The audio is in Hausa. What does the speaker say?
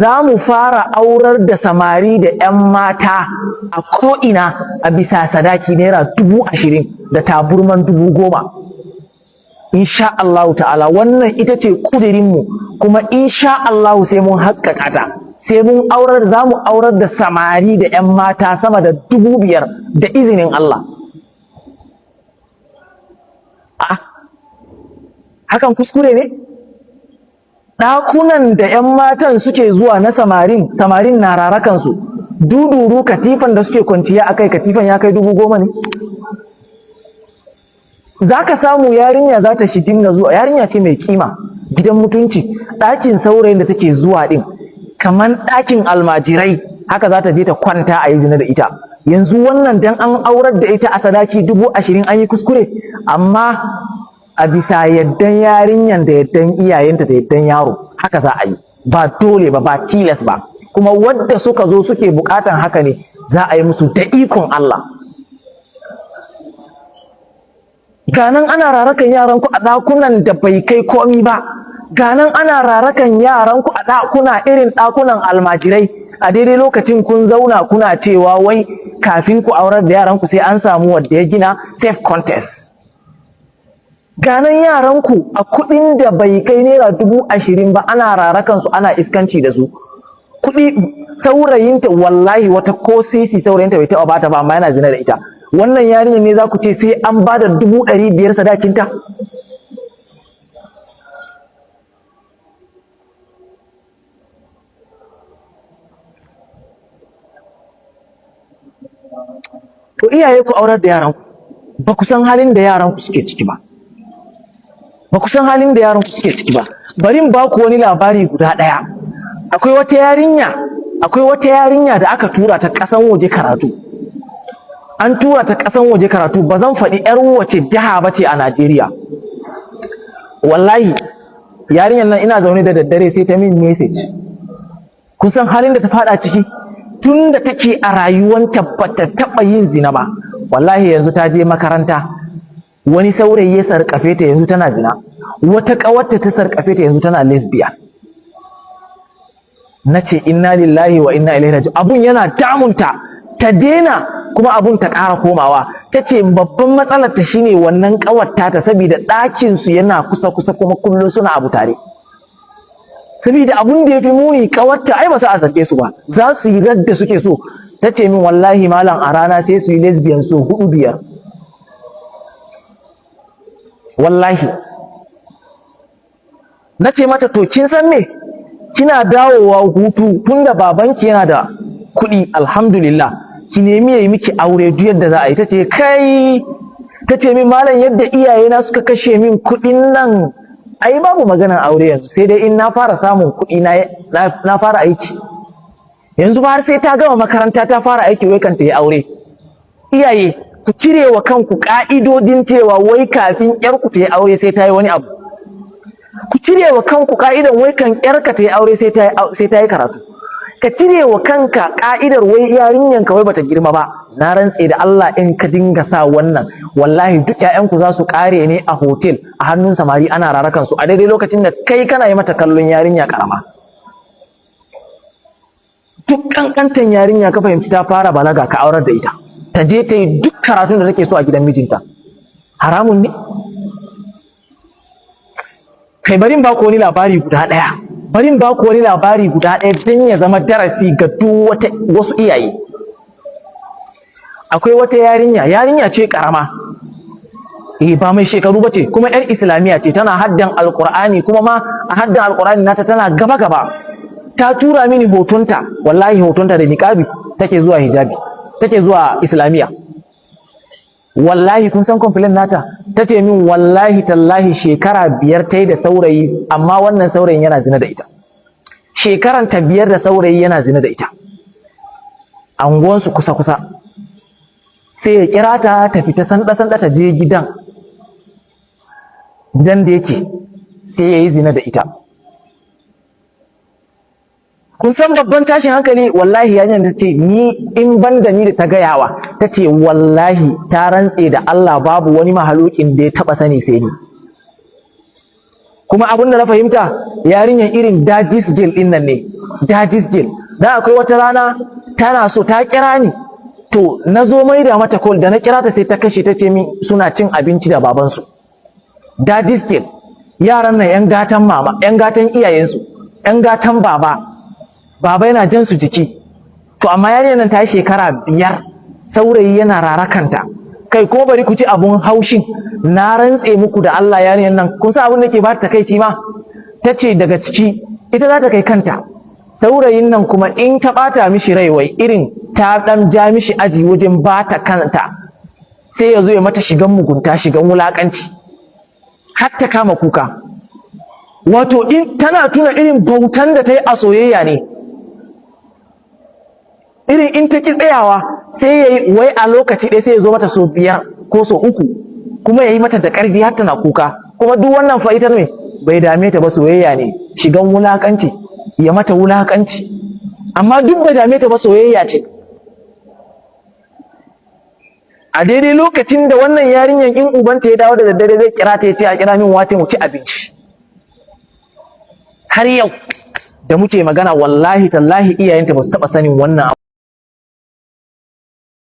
za mu fara aurar da samari da 'yan mata a ko'ina a bisa sadaki naira 20,000 da taburman 10,000. Insha Allah ta'ala wannan ita ce kudirinmu, kuma insha Allah sai mun haƙƙaƙa ta, sai mun za mu aurar da samari da 'yan mata sama da 5,000 da izinin Allah. Hakan kuskure ne? Ɗakunan da 'yan matan suke zuwa na samarin na rarakansu, duduru katifan da suke kwanciya a kai, katifan ya kai 10,000 ne? Za ka samu yarinya za ta shi dinga zuwa, yarinya ce mai kima, gidan mutunci, ɗakin saurayin da take zuwa ɗin kamar ɗakin almajirai, haka za ta je ta kwanta a yi zina da ita. Yanzu wannan dan an aurar da ita a sadaki 20,000 an yi kuskure, amma a bisa yaddan yarinyan da yaddan iyayenta da yaddan yaro haka za a yi, ba dole ba, ba tilas ba, kuma wadda suka zo suke bukatan haka ne za a yi musu da ikon Allah. Ganan ana rarakan yaranku a ɗakunan da bai kai komi ba, ganan ana rarakan yaranku a ɗakuna irin ɗakunan almajirai, a daidai lokacin kun zauna kuna cewa wai kafin ku aurar da yaranku sai an samu wadda ya gina safe contest. Ganan yaranku a kuɗin da bai kai naira 20,000 ba ana rarakan su, ana iskanci da su. Kuɗi saurayinta wallahi wata ko sisi saurayinta bai taɓa bata ba, amma yana zina da ita. Wannan yarinyar ne za ku ce sai an ba da 500,000 sadakinta? To iyaye ku aurar da yaranku, ba ku san halin da yaranku suke ciki ba. Ba ku san halin da yaranku suke ciki ba. Bari in ba ku wani labari guda ɗaya. Akwai wata yarinya da aka tura ta ƙasan waje karatu. An tura ta ƙasan waje karatu, ba zan faɗi 'yar wace jiha ba ce a Najeriya. Wallahi yarinyar nan ina zaune da daddare sai ta min message. Kun san halin da ta faɗa ciki? Tun da take a rayuwanta ba ta taɓa yin zina ba. Wallahi yanzu ta je makaranta, wani saurayi ya sarƙafe ta, yanzu tana zina. Wata ƙawarta ta sarƙafe ta, yanzu tana lesbian. Na ce inna lillahi wa inna ilaihi raji'un. Abun yana damunta, ta daina kuma abun ta ƙara komawa. Ta ce babban matsalar ta shine wannan ƙawarta ta, saboda ɗakin su yana kusa kuma kullum suna abu tare. Saboda abun da ya fi muni, ƙawarta ai ba su a sake su ba, za su yi radda suke so. Ta ce min wallahi malam a rana sai su yi lesbian so 4-5. Wallahi na ce mata to kin san me, kina dawowa hutu tunda babanki yana da kuɗi alhamdulillah, ki nemi yayi miki aure duk yadda za a yi. Tace kai, tace min malam yadda iyayena suka kashe min kuɗin nan, ai babu maganar aure yanzu, sai dai in na fara samun kuɗi na fara aiki. Yanzu ba har sai ta gama makaranta ta fara aiki wai kan ta yi aure. Iyaye ku cire wa kanku ka'idodin cewa wai kafin yarku ta yi aure sai ta yi wani abu. Ku cire wa kanku ka'idan wai kan yarka ta yi aure sai ta yi karatu. Ka cire wa kanka ka'idar wai yarinyanka wai bata girma ba. Na rantse da Allah in ka dinga sa wannan, wallahi duk ƴaƴanku za su kare ne a hotel a hannun samari ana rarakan su a daidai lokacin da kai kana yi mata kallon yarinya karama. Duk kankantan yarinya ka fahimci ta fara balaga, ka aurar da ita, ta je ta yi duk karatun da take so a gidan mijinta. Haramun ne? Kai barin ba ku wani labari guda ɗaya, don ya zama darasi ga duk wasu iyaye. Akwai wata yarinya ce karama, ba mai shekaru bace, kuma yar islamiyya ce, tana haddan alqur'ani, kuma ma a haddan alqur'ani nata tana gaba. Ta tura mini hotonta, wallahi hotonta da niqabi take zuwa hijabi, take zuwa islamiyya. Wallahi kun san complaint nata, tace min wallahi tallahi shekara 5 tayi da saurayi, amma wannan saurayin yana zina da ita. Shekaran ta 5 da saurayi yana zina da ita. Anguwansu kusa. Sai ya kira ta fita sanda ta je gidan da yake, sai ya yi zina da ita. Kun san babban tashin hankali, wallahi yarinyar ta ce ni in ban da ni da ta gayawa, ta ce wallahi ta rantse da Allah babu wani mahalukin da ya taba sani sai ni. kuma abin da na fahimta yarinyar irin dadis girl din nan ne, dadis girl. Dan akwai wata rana tana so ta kira ni, to na zo mai da mata call, da na kira ta sai ta kashe, ta ce min suna cin abinci da babansu. Dadis girl, yaran nan yan gatan mama, yan gatan iyayensu, yan gatan baba yana jan su jiki. To amma yarinyar nan ta yi shekara 5, saurayi yana rarakanta. Kai ko bari ku ci abun haushin, na rantse muku da Allah yarinyar nan, kun san abin da ke ba ta takaici ma? Ta ce daga ciki ita za ta kai kanta, saurayin nan kuma in ta bata mishi rai, wai irin ta dan ja mishi aji wajen bata kanta, sai ya zo ya mata shigan mugunta, shigan wulakanci, har ta kama kuka. Wato in tana tuna irin bautan da ta yi a soyayya ne, irin in ta ki tsayawa sai ya yi wai a lokaci ɗaya sai ya zo mata so 5 ko so 3, kuma ya yi mata da ƙarfi har tana kuka. Kuma duk wannan fa ita ne bai dame ta ba, soyayya ne, shigan wulakanci, ya mata wulakanci, amma duk bai dame ta ba, soyayya ce. A daidai lokacin da wannan yarinyar in ubanta ya dawo da daddare zai kira ta ya ce a kira min wace mu ci abinci. Har yau da muke magana wallahi tallahi iyayenta ba su taɓa sanin wannan